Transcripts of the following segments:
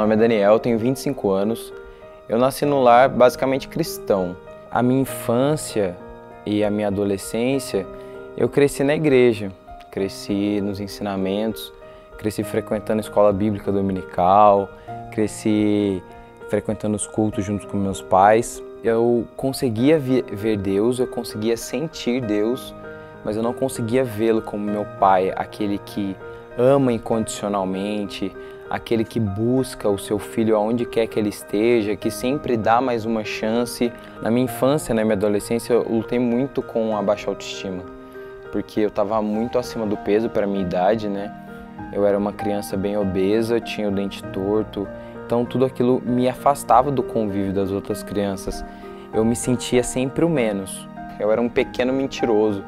nome é Daniel, tenho 25 anos. Eu nasci num lar basicamente cristão. A minha infância e a minha adolescência, eu cresci na igreja, cresci nos ensinamentos, cresci frequentando a escola bíblica dominical, cresci frequentando os cultos junto com meus pais. Eu conseguia ver Deus, eu conseguia sentir Deus, mas eu não conseguia vê-lo como meu pai, aquele que ama incondicionalmente, aquele que busca o seu filho aonde quer que ele esteja, que sempre dá mais uma chance. Na minha infância, na minha adolescência, eu lutei muito com a baixa autoestima, porque eu estava muito acima do peso para a minha idade, né? Eu era uma criança bem obesa, tinha o dente torto, então tudo aquilo me afastava do convívio das outras crianças. Eu me sentia sempre o menos. Eu era um pequeno mentiroso.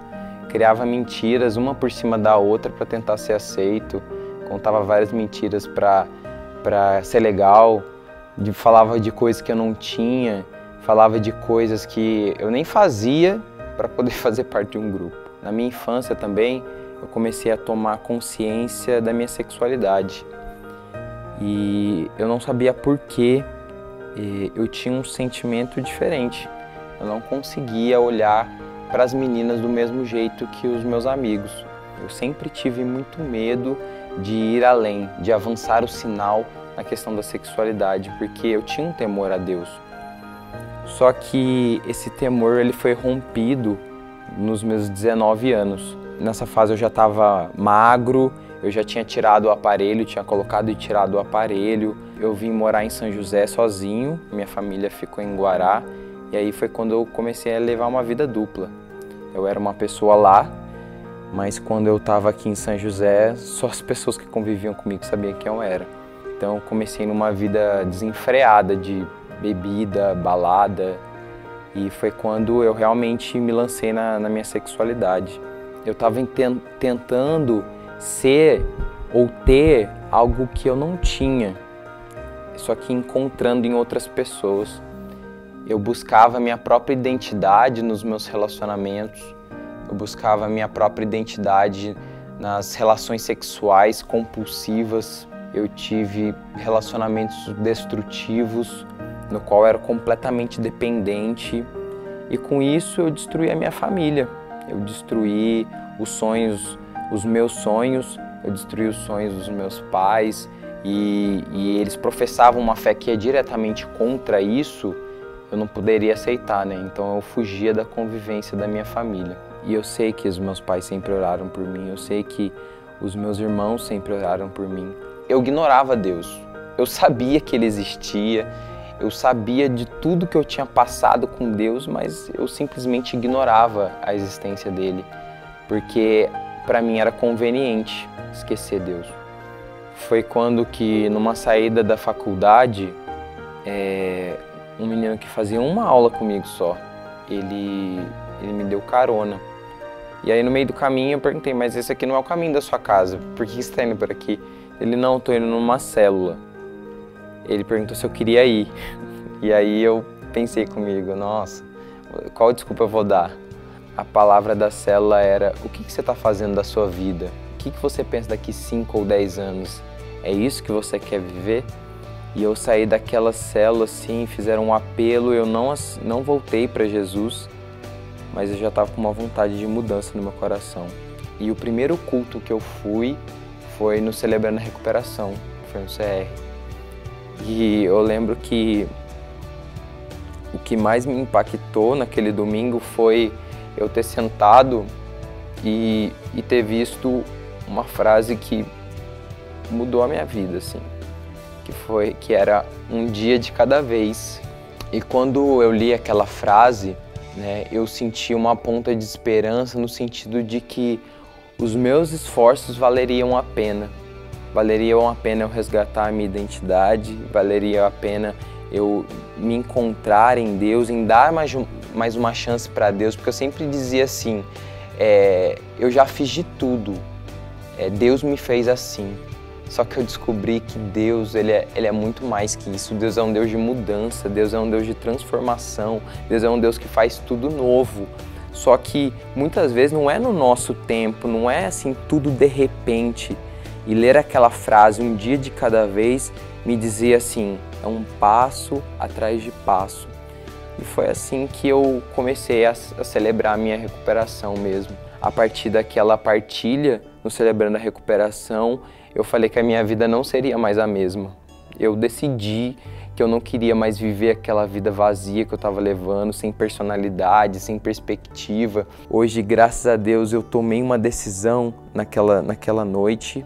Criava mentiras uma por cima da outra para tentar ser aceito. Contava várias mentiras para ser legal. Falava de coisas que eu não tinha. Falava de coisas que eu nem fazia para poder fazer parte de um grupo. Na minha infância também, eu comecei a tomar consciência da minha sexualidade. E eu não sabia por que eu tinha um sentimento diferente. Eu não conseguia olhar para as meninas do mesmo jeito que os meus amigos. Eu sempre tive muito medo de ir além, de avançar o sinal na questão da sexualidade, porque eu tinha um temor a Deus. Só que esse temor ele foi rompido nos meus 19 anos. Nessa fase eu já estava magro, eu já tinha tirado o aparelho, tinha colocado e tirado o aparelho. Eu vim morar em São José sozinho, minha família ficou em Guará, e aí foi quando eu comecei a levar uma vida dupla. Eu era uma pessoa lá, mas quando eu estava aqui em São José, só as pessoas que conviviam comigo sabiam quem eu era. Então eu comecei numa vida desenfreada de bebida, balada, e foi quando eu realmente me lancei na minha sexualidade. Eu estava tentando ser ou ter algo que eu não tinha, só que encontrando em outras pessoas. Eu buscava a minha própria identidade nos meus relacionamentos, eu buscava a minha própria identidade nas relações sexuais compulsivas. Eu tive relacionamentos destrutivos, no qual eu era completamente dependente, e com isso eu destruí a minha família. Eu destruí os meus sonhos, eu destruí os sonhos dos meus pais, e eles professavam uma fé que é diretamente contra isso. Eu não poderia aceitar, né? Então eu fugia da convivência da minha família. E eu sei que os meus pais sempre oraram por mim, eu sei que os meus irmãos sempre oraram por mim. Eu ignorava Deus, eu sabia que Ele existia, eu sabia de tudo que eu tinha passado com Deus, mas eu simplesmente ignorava a existência dEle, porque para mim era conveniente esquecer Deus. Foi quando que, numa saída da faculdade, um menino que fazia uma aula comigo só, ele me deu carona. E aí no meio do caminho eu perguntei, mas esse aqui não é o caminho da sua casa, por que você está indo por aqui? Ele, não, estou indo numa célula. Ele perguntou se eu queria ir. E aí eu pensei comigo, nossa, qual desculpa eu vou dar? A palavra da célula era, o que você está fazendo da sua vida? O que você pensa daqui 5 ou 10 anos? É isso que você quer viver? E eu saí daquela célula assim, fizeram um apelo, eu não voltei para Jesus, mas eu já estava com uma vontade de mudança no meu coração. E o primeiro culto que eu fui foi no Celebrando a Recuperação, foi no CR. E eu lembro que o que mais me impactou naquele domingo foi eu ter sentado e ter visto uma frase que mudou a minha vida, assim, que era um dia de cada vez. E quando eu li aquela frase, né, eu senti uma ponta de esperança no sentido de que os meus esforços valeriam a pena. Valeriam a pena eu resgatar a minha identidade, valeria a pena eu me encontrar em Deus, em dar mais uma chance para Deus, porque eu sempre dizia assim, eu já fiz de tudo, Deus me fez assim. Só que eu descobri que Deus, ele é muito mais que isso. Deus é um Deus de mudança, Deus é um Deus de transformação, Deus é um Deus que faz tudo novo. Só que muitas vezes não é no nosso tempo, não é assim tudo de repente. E ler aquela frase, um dia de cada vez, me dizia assim, é um passo atrás de passo. E foi assim que eu comecei a celebrar a minha recuperação mesmo. A partir daquela partilha, no Celebrando a Recuperação, eu falei que a minha vida não seria mais a mesma. Eu decidi que eu não queria mais viver aquela vida vazia que eu estava levando, sem personalidade, sem perspectiva. Hoje, graças a Deus, eu tomei uma decisão naquela noite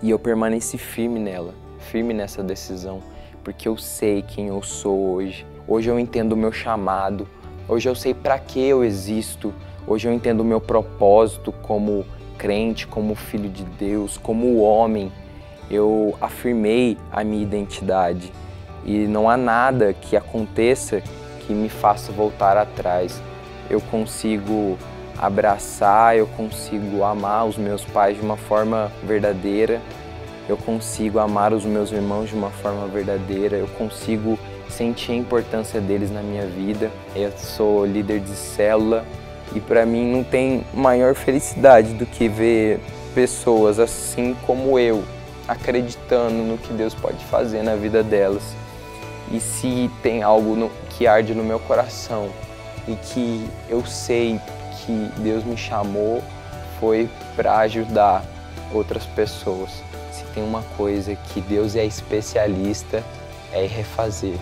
e eu permaneci firme nela, firme nessa decisão, porque eu sei quem eu sou hoje. Hoje eu entendo o meu chamado, hoje eu sei para que eu existo, hoje eu entendo o meu propósito como crente, como filho de Deus, como homem. Eu afirmei a minha identidade e não há nada que aconteça que me faça voltar atrás. Eu consigo abraçar, eu consigo amar os meus pais de uma forma verdadeira, eu consigo amar os meus irmãos de uma forma verdadeira, eu consigo sentir a importância deles na minha vida. Eu sou líder de célula e para mim não tem maior felicidade do que ver pessoas assim como eu, acreditando no que Deus pode fazer na vida delas. E se tem algo que arde no meu coração e que eu sei que Deus me chamou, foi para ajudar outras pessoas. Se tem uma coisa que Deus é especialista, é refazer.